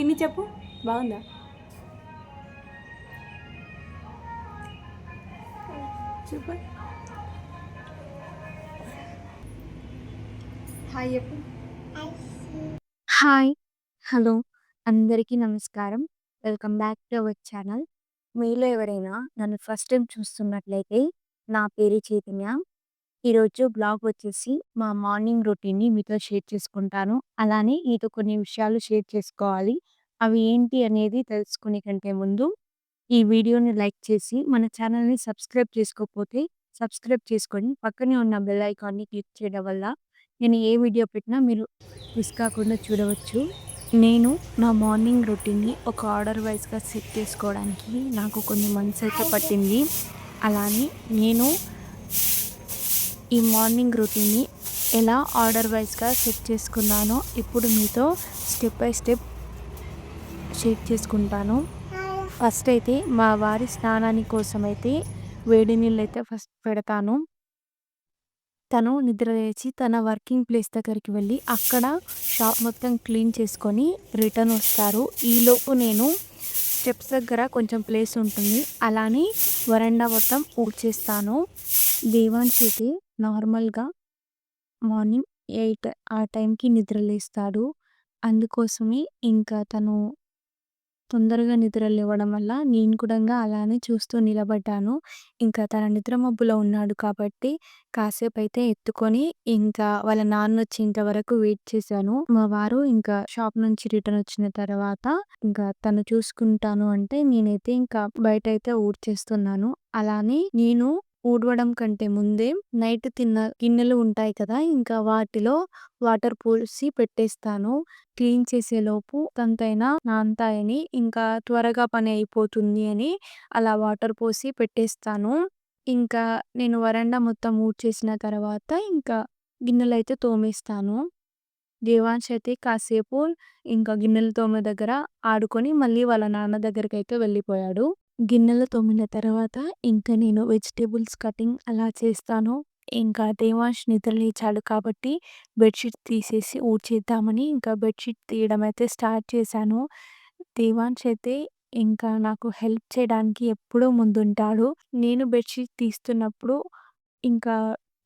తిని చెప్పు, బాగుందా? చెప్పు. హాయ్ చెప్పు. హాయ్. హలో. అందరికీ నమస్కారం. Welcome back to our channel. మీలో ఎవరైనా నన్ను ఫస్ట్ టైమ్ చూస్తున్నట్లయితే నా పేరు చైతన్య. ఈరోజు బ్లాగ్ వచ్చేసి మా మార్నింగ్ రొటీన్‌ని మీతో షేర్ చేసుకుంటాను. అలానే మీతో కొన్ని విషయాలు షేర్ చేసుకోవాలి. అవి ఏంటి అనేది తెలుసుకునే కంటే ముందు ఈ వీడియోని లైక్ చేసి మన ఛానల్‌ని సబ్స్క్రైబ్ చేసుకోకపోతే సబ్స్క్రైబ్ చేసుకొని పక్కనే ఉన్న బెల్ ఐకాన్‌ని క్లిక్ చేయడం వల్ల నేను ఏ వీడియో పెట్టినా మీరు మిస్ కాకుండా చూడవచ్చు. నేను నా మార్నింగ్ రొటీన్‌ని ఒక ఆర్డర్ వైస్‌గా సెట్ చేసుకోవడానికి నాకు కొన్ని మంత్స్ అయితే పట్టింది. అలానే నేను ఈ మార్నింగ్ రొటీన్‌ని ఎలా ఆర్డర్ వైస్‌గా సెట్ చేసుకున్నానో ఇప్పుడు మీతో స్టెప్ బై స్టెప్ షేర్ చేసుకుంటాను. ఫస్ట్ అయితే మా వారి స్నానాని కోసమైతే వేడి నీళ్ళైతే ఫస్ట్ పెడతాను. తను నిద్ర లేచి తన వర్కింగ్ ప్లేస్ దగ్గరికి వెళ్ళి అక్కడ షాప్ మొత్తం క్లీన్ చేసుకొని రిటర్న్ వస్తారు. ఈలోపు నేను స్టెప్స్ దగ్గర కొంచెం ప్లేస్ ఉంటుంది. అలానే వరండా మొత్తం ఊడ్చేస్తాను. దేవాన్ష్ అయితే నార్మల్‌గా మార్నింగ్ 8 ఆ టైంకి నిద్ర లేస్తాడు. అందుకోసమే ఇంకా తను తొందరగా నిద్ర లేవడం వల్ల నేను కూడంగా అలానే చూస్తూ నిలబడ్డాను. ఇంకా తన నిద్ర మబ్బులో ఉన్నాడు కాబట్టి కాసేపైతే ఎత్తుకొని ఇంకా వాళ్ళ నాన్నొచ్చేంత వరకు వెయిట్ చేశాను. మా వారు ఇంకా షాప్ నుంచి రిటర్న్ వచ్చిన తర్వాత ఇంకా తను చూసుకుంటాను అంటే నేనైతే ఇంకా బయటైతే ఊడ్చేస్తున్నాను. అలానే నేను ఊడవడం కంటే ముందే నైట్ తిన్న గిన్నెలు ఉంటాయి కదా! ఇంకా వాటిలో వాటర్ పోసి పెట్టేస్తాను. క్లీన్ చేసేలోపు కొంతైనా నానతాయని, ఇంకా త్వరగా పని అయిపోతుంది అని అలా వాటర్ పోసి పెట్టేస్తాను. ఇంకా నేను వరండా మొత్తం ఊడ్చేసిన తర్వాత ఇంకా గిన్నెలైతే తోమేస్తాను. దేవాన్ష్ అయితే కాసేపు ఇంకా గిన్నెలు తోమే దగ్గర ఆడుకొని మళ్ళీ వాళ్ళ నాన్న దగ్గరికైతే వెళ్ళిపోయాడు. గిన్నెలు తోమిన తర్వాత ఇంకా నేను వెజిటబుల్స్ కటింగ్ అలా చేస్తాను. ఇంకా దేవాన్ష్ నిద్ర లేచాడు కాబట్టి బెడ్‌షీట్ తీసేసి ఊడ్చేద్దామని ఇంకా బెడ్‌షీట్ తీయడం అయితే స్టార్ట్ చేశాను. దేవాన్ష్ అయితే ఇంకా నాకు హెల్ప్ చేయడానికి ఎప్పుడూ ముందుంటాడు. నేను బెడ్‌షీట్ తీస్తున్నప్పుడు ఇంకా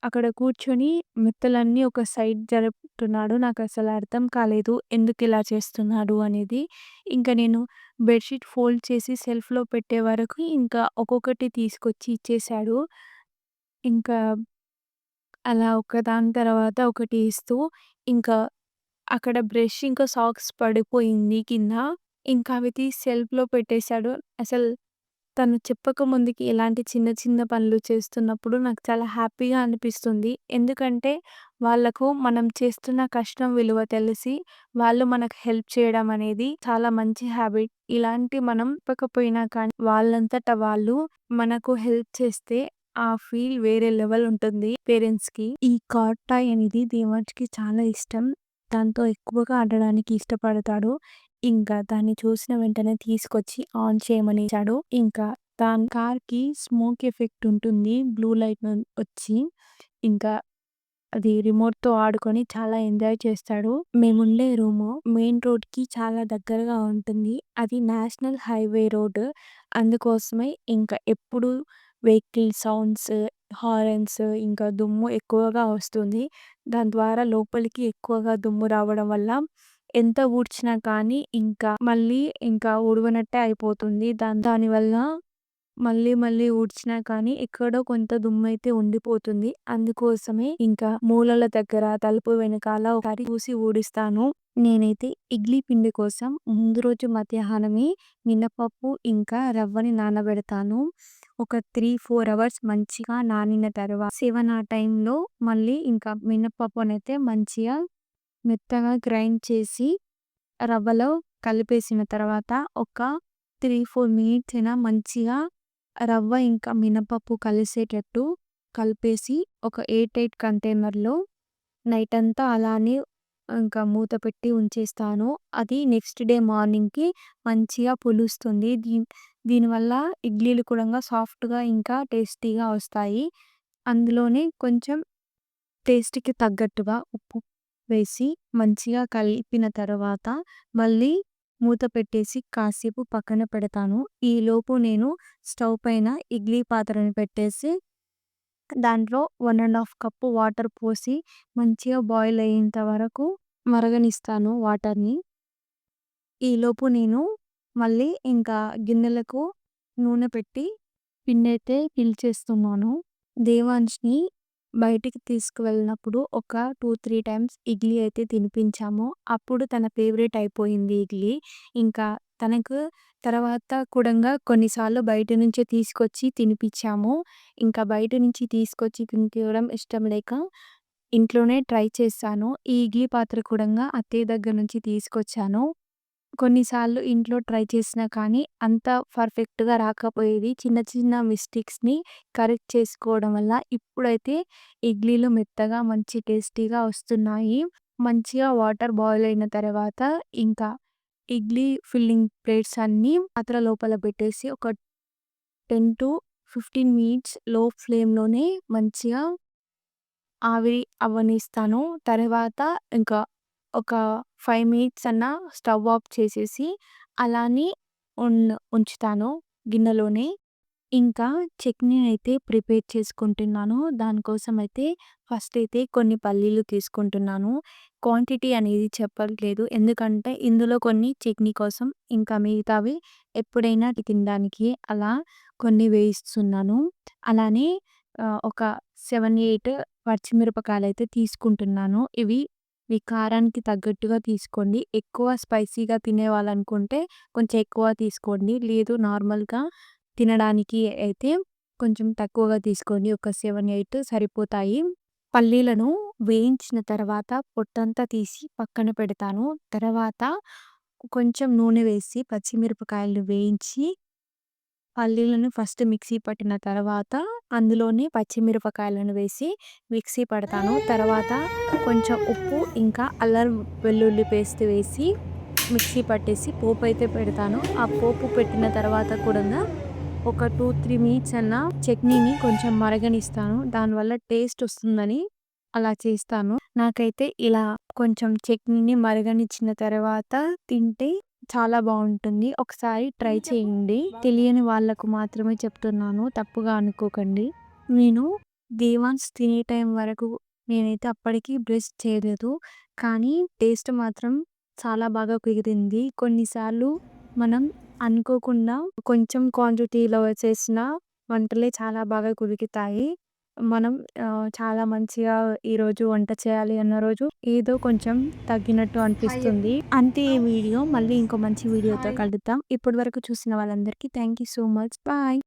అక్కడ కూర్చొని మెత్తలన్నీ ఒక సైడ్ జరుపుతున్నాడు. నాకసలు అర్థం కాలేదు ఎందుకిలా చేస్తున్నాడు అనేది. ఇంకా నేను బెడ్‌షీట్ ఫోల్డ్ చేసి సెల్ఫ్‌లో పెట్టే వరకు ఇంకా ఒక్కొక్కటి తీసుకొచ్చి ఇచ్చేశాడు. ఇంకా అలా ఒకదాని తర్వాత ఒకటి ఇస్తూ ఇంకా అక్కడ బ్రష్ ఇంకా సాక్స్ పడిపోయింది కింద. ఇంకా అవి తీసి షెల్ఫ్‌లో పెట్టేశాడు. అసలు తను చెప్పక ముందుకి ఇలాంటి చిన్న చిన్న పనులు చేస్తున్నప్పుడు నాకు చాలా హ్యాపీగా అనిపిస్తుంది. ఎందుకంటే వాళ్ళకు మనం చేస్తున్న కష్టం విలువ తెలిసి వాళ్ళు మనకు హెల్ప్ చేయడం అనేది చాలా మంచి హ్యాబిట్. ఇలాంటి మనం చెప్పకపోయినా కానీ వాళ్ళంతట వాళ్ళు మనకు హెల్ప్ చేస్తే ఆ ఫీల్ వేరే లెవెల్ ఉంటుంది పేరెంట్స్‌కి. ఈ కార్డ్ టాయ్ అనేది దేవాన్ష్‌కి చాలా ఇష్టం. దాంతో ఎక్కువగా ఆడడానికి ఇష్టపడతాడు. ఇంకా దాన్ని చూసిన వెంటనే తీసుకొచ్చి ఆన్ చేయమని ఇచ్చాడు. ఇంకా దాని కార్‌కి స్మోక్ ఎఫెక్ట్ ఉంటుంది. బ్లూ లైట్ వచ్చి ఇంకా అది రిమోట్‌తో ఆడుకొని చాలా ఎంజాయ్ చేస్తాడు. మేముండే రూము మెయిన్ రోడ్‌కి చాలా దగ్గరగా ఉంటుంది. అది నేషనల్ హైవే రోడ్. అందుకోసమే ఇంకా ఎప్పుడు వెహికల్ సౌండ్స్, హారన్స్ ఇంకా దుమ్ము ఎక్కువగా వస్తుంది. దాని ద్వారా లోపలికి ఎక్కువగా దుమ్ము రావడం వల్ల ఎంత ఊడ్చినా కానీ ఇంకా ఊడవనట్టే అయిపోతుంది. దానివల్ల మళ్ళీ మళ్ళీ ఊడ్చినా కానీ ఎక్కడో కొంత దుమ్మయితే ఉండిపోతుంది. అందుకోసమే ఇంకా మూలల దగ్గర, తలుపు వెనకాల ఒకసారి చూసి ఊడిస్తాను. నేనైతే ఇడ్లీ పిండి కోసం ముందు రోజు మధ్యాహ్నమే మినపప్పు ఇంకా రవ్వని నానబెడతాను. ఒక 3, 4 అవర్స్ మంచిగా నానిన తర్వాత 7 ఆ టైంలో మళ్ళీ ఇంకా మినపప్పునైతే మంచిగా మెత్తగా గ్రైండ్ చేసి రవ్వలో కలిపేసిన తర్వాత ఒక 3, 4 మినిట్స్ అయినా మంచిగా రవ్వ ఇంకా మినపప్పు కలిసేటట్టు కలిపేసి ఒక ఎయిర్ టైట్ కంటైనర్‌లో నైట్ అంతా అలానే ఇంకా మూత పెట్టి ఉంచేస్తాను. అది నెక్స్ట్ డే మార్నింగ్‌కి మంచిగా పులుస్తుంది. దీనివల్ల ఇడ్లీలు కూడంగా సాఫ్ట్‌గా ఇంకా టేస్టీగా వస్తాయి. అందులోనే కొంచెం టేస్ట్‌కి తగ్గట్టుగా ఉప్పు వేసి మంచిగా కలిపిన తర్వాత మళ్ళీ మూత పెట్టేసి కాసేపు పక్కన పెడతాను. ఈలోపు నేను స్టవ్ పైన ఇడ్లీ పాత్రని పెట్టేసి దాంట్లో 1 ½ కప్పు వాటర్ పోసి మంచిగా బాయిల్ అయ్యేంత వరకు మరగనిస్తాను వాటర్‌ని. ఈలోపు నేను మళ్ళీ ఇంకా గిన్నెలకు నూనె పెట్టి పిండైతే పీల్చేస్తున్నాను. దేవాన్ష్‌ని బయటికి తీసుకువెళ్ళినప్పుడు ఒక 2, 3 టైమ్స్ ఇడ్లీ అయితే తినిపించాము. అప్పుడు తన ఫేవరెట్ అయిపోయింది ఇడ్లీ. ఇంకా తనకు తర్వాత కూడంగా కొన్నిసార్లు బయట నుంచే తీసుకొచ్చి తినిపించాము. ఇంకా బయట నుంచి తీసుకొచ్చి తినిపియడం ఇష్టం లేక ఇంట్లోనే ట్రై చేశాను. ఈ ఇడ్లీ పాత్ర కూడంగా అత్తయ్య దగ్గర నుంచి తీసుకొచ్చాను. కొన్నిసార్లు ఇంట్లో ట్రై చేసినా కానీ అంత పర్ఫెక్ట్‌గా రాకపోయేది. చిన్న చిన్న మిస్టేక్స్‌ని కరెక్ట్ చేసుకోవడం వల్ల ఇప్పుడైతే ఇడ్లీలు మెత్తగా మంచి టేస్టీగా వస్తున్నాయి. మంచిగా వాటర్ బాయిల్ అయిన తర్వాత ఇంకా ఇడ్లీ ఫిల్లింగ్ ప్లేట్స్ అన్నీ పాత్ర లోపల పెట్టేసి ఒక 10-15 మినిట్స్ లో ఫ్లేమ్‌లోనే మంచిగా ఆవిరి అవ్వనిస్తాను. తర్వాత ఇంకా ఒక 5 మినిట్స్ అన్నా స్టవ్ ఆఫ్ చేసేసి అలానే ఉన్ ఉంచుతాను గిన్నెలోనే. ఇంకా చట్నీ అయితే ప్రిపేర్ చేసుకుంటున్నాను. దానికోసం అయితే ఫస్ట్ అయితే కొన్ని పల్లీలు తీసుకుంటున్నాను. క్వాంటిటీ అనేది చెప్పట్లేదు. ఎందుకంటే ఇందులో కొన్ని చట్నీ కోసం, ఇంకా మిగతావి ఎప్పుడైనా తినడానికి అలా కొన్ని వేయిస్తున్నాను. అలానే ఒక 7, 8 పచ్చిమిరపకాయలైతే తీసుకుంటున్నాను. ఇవి మీ కారానికి తగ్గట్టుగా తీసుకోండి. ఎక్కువ స్పైసీగా తినేవాళ్ళనుకుంటే కొంచెం ఎక్కువ తీసుకోండి. లేదు నార్మల్‌గా తినడానికి అయితే కొంచెం తక్కువగా తీసుకోండి. ఒక 7, 8 సరిపోతాయి. పల్లీలను వేయించిన తర్వాత పొట్టంతా తీసి పక్కన పెడతాను. తర్వాత కొంచెం నూనె వేసి పచ్చిమిరపకాయలు వేయించి పల్లీలను ఫస్ట్ మిక్సీ పట్టిన తర్వాత అందులోనే పచ్చిమిరపకాయలను వేసి మిక్సీ పడతాను. తర్వాత కొంచెం ఉప్పు, ఇంకా అల్లం వెల్లుల్లి పేస్ట్ వేసి మిక్సీ పట్టేసి పోపు అయితే పెడతాను. ఆ పోపు పెట్టిన తర్వాత కూడంగా ఒక 2, 3 మినిట్స్ అన్నా చట్నీని కొంచెం మరగనిస్తాను. దానివల్ల టేస్ట్ వస్తుందని అలా చేస్తాను. నాకైతే ఇలా కొంచెం చట్నీని మరగనిచ్చిన తర్వాత తింటే చాలా బావుంటుంది. ఒకసారి ట్రై చేయండి. తెలియని వాళ్ళకు మాత్రమే చెప్తున్నాను. తప్పుగా అనుకోకండి. నేను దేవాన్స్ తినే టైం వరకు నేనైతే అప్పటికి బ్రష్ చేయలేదు. కానీ టేస్ట్ మాత్రం చాలా బాగా కుదిరింది. కొన్నిసార్లు మనం అనుకోకుండా కొంచెం క్వాంటిటీలో చేసిన వంటలే చాలా బాగా కుదురుతాయి. మనం చాలా మంచిగా ఈరోజు వంట చేయాలి అన్న రోజు ఏదో కొంచెం తగ్గినట్టు అనిపిస్తుంది. అంతే ఈ వీడియో. మళ్ళీ ఇంకో మంచి వీడియోతో కలుద్దాం. ఇప్పటి వరకు చూసిన వాళ్ళందరికీ thank you so much. Bye.